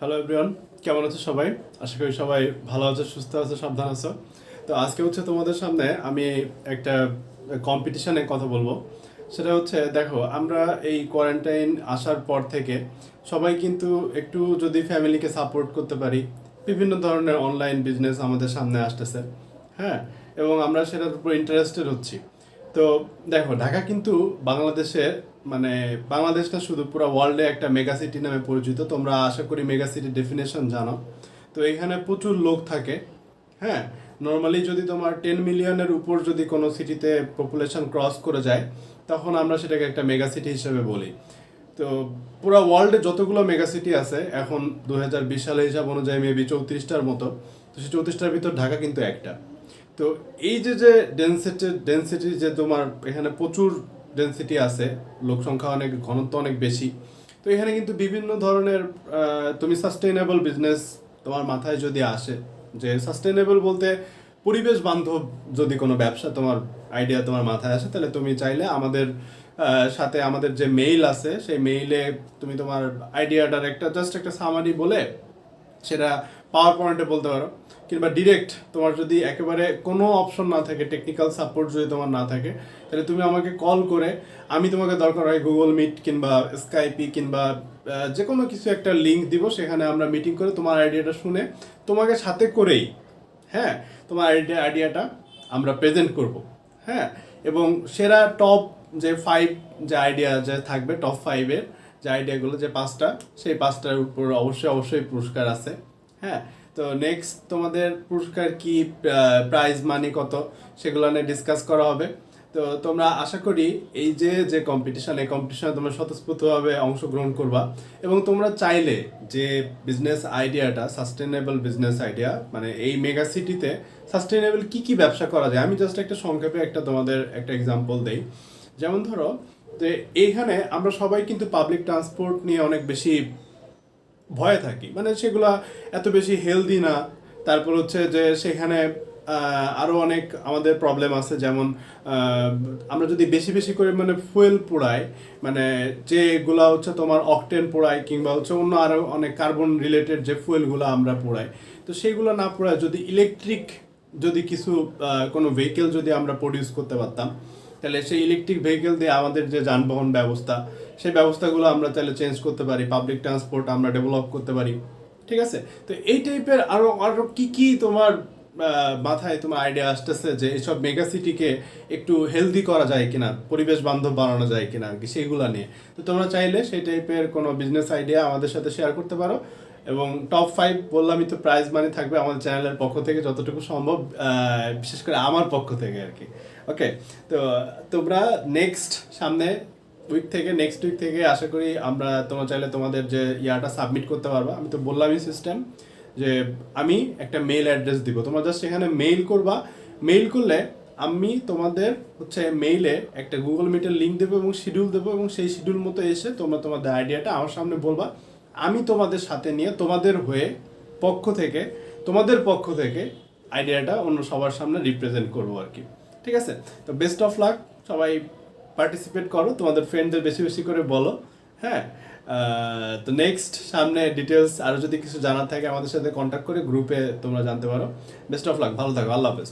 Hello everyone, কেমন আছো সবাই? আশা করি সবাই ভালো আছো, সুস্থ আছো, সাবধান আছো। তো আজকে তোমাদের সামনে আমি একটা কম্পিটিশনে কথা বলবো। সেটা দেখো, আমরা এই কোয়ারেন্টাইন আসার পর থেকে সবাই কিন্তু একটু যদি ফ্যামিলিকে সাপোর্ট করতে পারি, বিভিন্ন ধরনের অনলাইন বিজনেস আমাদের সামনে আসতেছে। হ্যাঁ, এবং আমরা সেটার উপর ইন্টারেস্টেড হচ্ছি। তো দেখো, ঢাকা কিন্তু বাংলাদেশের, মানে বাংলাদেশ না, শুধু পুরো ওয়ার্ল্ডে একটা মেগা সিটি নামে পরিচিত। তোমরা আশা করি মেগা সিটির ডেফিনেশন জানো। তো এখানে প্রচুর লোক থাকে। হ্যাঁ, নর্মালি যদি তোমার 10 মিলিয়নের উপর যদি কোনো সিটিতে পপুলেশন ক্রস করে যায়, তখন আমরা সেটাকে একটা মেগা সিটি হিসেবে বলি। তো পুরো ওয়ার্ল্ডে যতগুলো মেগা সিটি আছে এখন 2020 সালের হিসাব অনুযায়ী মেবি 34টার মতো। তো সেই 34টার ভিতর ঢাকা কিন্তু একটা। তো এই যে ডেনসিটি যে তোমার এখানে প্রচুর ডেনসিটি আছে, লোক সংখ্যা অনেক, ঘনত্ব অনেক বেশি। তো এখানে কিন্তু বিভিন্ন ধরনের তুমি সাস্টেইনেবল বিজনেস তোমার মাথায় যদি আসে, যে সাস্টেইনেবল বলতে পরিবেশ বান্ধব যদি কোনো ব্যবসা তোমার আইডিয়া তোমার মাথায় আসে, তাহলে তুমি চাইলে আমাদের সাথে আমাদের যে মেইল আছে সেই মেইলে তুমি তোমার আইডিয়াটার জাস্ট একটা সামারি বলে সেটা পাওয়ার পয়েন্টে বলতে পারো। কিংবা ডিরেক্ট তোমার যদি একেবারে কোনো অপশন না থাকে, টেকনিক্যাল সাপোর্ট যদি তোমার না থাকে, তাহলে তুমি আমাকে কল করে, আমি তোমাকে দরকার হয় গুগল মিট কিংবা স্কাইপি কিংবা যে কোনো কিছু একটা লিঙ্ক দিব, সেখানে আমরা মিটিং করে তোমার আইডিয়াটা শুনে তোমাকে সাথে করেই, হ্যাঁ, তোমার আইডিয়াটা আমরা প্রেজেন্ট করব। হ্যাঁ, এবং সেরা টপ যে 5 যে আইডিয়া যে থাকবে, টপ 5-এর যে আইডিয়াগুলো, যে 5টা, সেই 5টার উপর অবশ্যই অবশ্যই পুরস্কার আছে। হ্যাঁ, তো নেক্সট তোমাদের পুরস্কার কি, প্রাইজ মানি কত, সেগুলো নিয়ে ডিসকাস করা হবে। তো তোমরা আশা করি এই যে কম্পিটিশন, এই কম্পিটিশনে তোমরা স্বতঃস্ফূর্তভাবে অংশগ্রহণ করবা। এবং তোমরা চাইলে যে বিজনেস আইডিয়াটা, সাস্টেনেবল বিজনেস আইডিয়া, মানে এই মেগা সিটিতে সাস্টেনেবল কি কি ব্যবসা করা যায়, আমি জাস্ট একটা সংক্ষেপে তোমাদের একটা এক্সাম্পল দেই। যেমন ধরো, যে এইখানে আমরা সবাই কিন্তু পাবলিক ট্রান্সপোর্ট নিয়ে অনেক বেশি ভয়ে থাকি, মানে সেগুলা এত বেশি হেলদি না। তারপর যে সেখানে আরও অনেক আমাদের প্রবলেম আছে, যেমন আমরা যদি বেশি বেশি করে মানে ফুয়েল পোড়াই, মানে যেগুলা তোমার অকটেন পোড়াই, কিংবা অন্য আরও অনেক কার্বন রিলেটেড যে ফুয়েলগুলো আমরা পোড়াই, তো সেইগুলো না পোড়ায় যদি ইলেকট্রিক যদি কিছু কোনো ভেহিকেল যদি আমরা প্রডিউস করতে পারতাম, তাহলে সেই ইলেকট্রিক ভেহিকেল দিয়ে আমাদের যে যানবাহন ব্যবস্থা, সেই ব্যবস্থাগুলো আমরা তাহলে চেঞ্জ করতে পারি, পাবলিক ট্রান্সপোর্ট আমরা ডেভেলপ করতে পারি। ঠিক আছে? তো এই টাইপের আরও আরও কী কী তোমার মাথায় তোমার আইডিয়া আসতেছে যে এইসব মেগা সিটিকে একটু হেলদি করা যায় কিনা, পরিবেশ বান্ধব বানানো যায় কিনা আর কি, সেইগুলো নিয়ে। তো তোমরা চাইলে সেই টাইপের কোনো বিজনেস আইডিয়া আমাদের সাথে শেয়ার করতে পারো। এবং টপ 5 বললামই তো, প্রাইজ মানি থাকবে আমাদের চ্যানেলের পক্ষ থেকে যতটুকু সম্ভব, বিশেষ করে আমার পক্ষ থেকে আর কি। ওকে, তো তোমরা নেক্সট উইক থেকে আশা করি আমরা, তোমরা চাইলে তোমাদের যে ইয়াটা সাবমিট করতে পারবা। আমি তো বললামই সিস্টেম, যে আমি একটা মেইল অ্যাড্রেস দিব, তোমরা জাস্ট এখানে মেইল করবা। মেইল করলে আমি তোমাদের মেইলে একটা গুগল মিটের লিঙ্ক দেবো এবং শিডিউল দেবো, এবং সেই শিডিউল মতো এসে তোমরা তোমাদের আইডিয়াটা আমার সামনে বলবা। আমি তোমাদের সাথে নিয়ে তোমাদের পক্ষ থেকে আইডিয়াটা অন্য সবার সামনে রিপ্রেজেন্ট করবো আর কি। ঠিক আছে? তো বেস্ট অফ লাক, সবাই পার্টিসিপেট করো, তোমাদের ফ্রেন্ডদের বেশি বেশি করে বলো। হ্যাঁ, তো নেক্সট সামনে ডিটেলস আরও যদি কিছু জানার থাকে আমাদের সাথে কন্ট্যাক্ট করে গ্রুপে তোমরা জানতে পারো। বেস্ট অফ লাক, ভালো থাকো, আল্লাহ হাফেজ।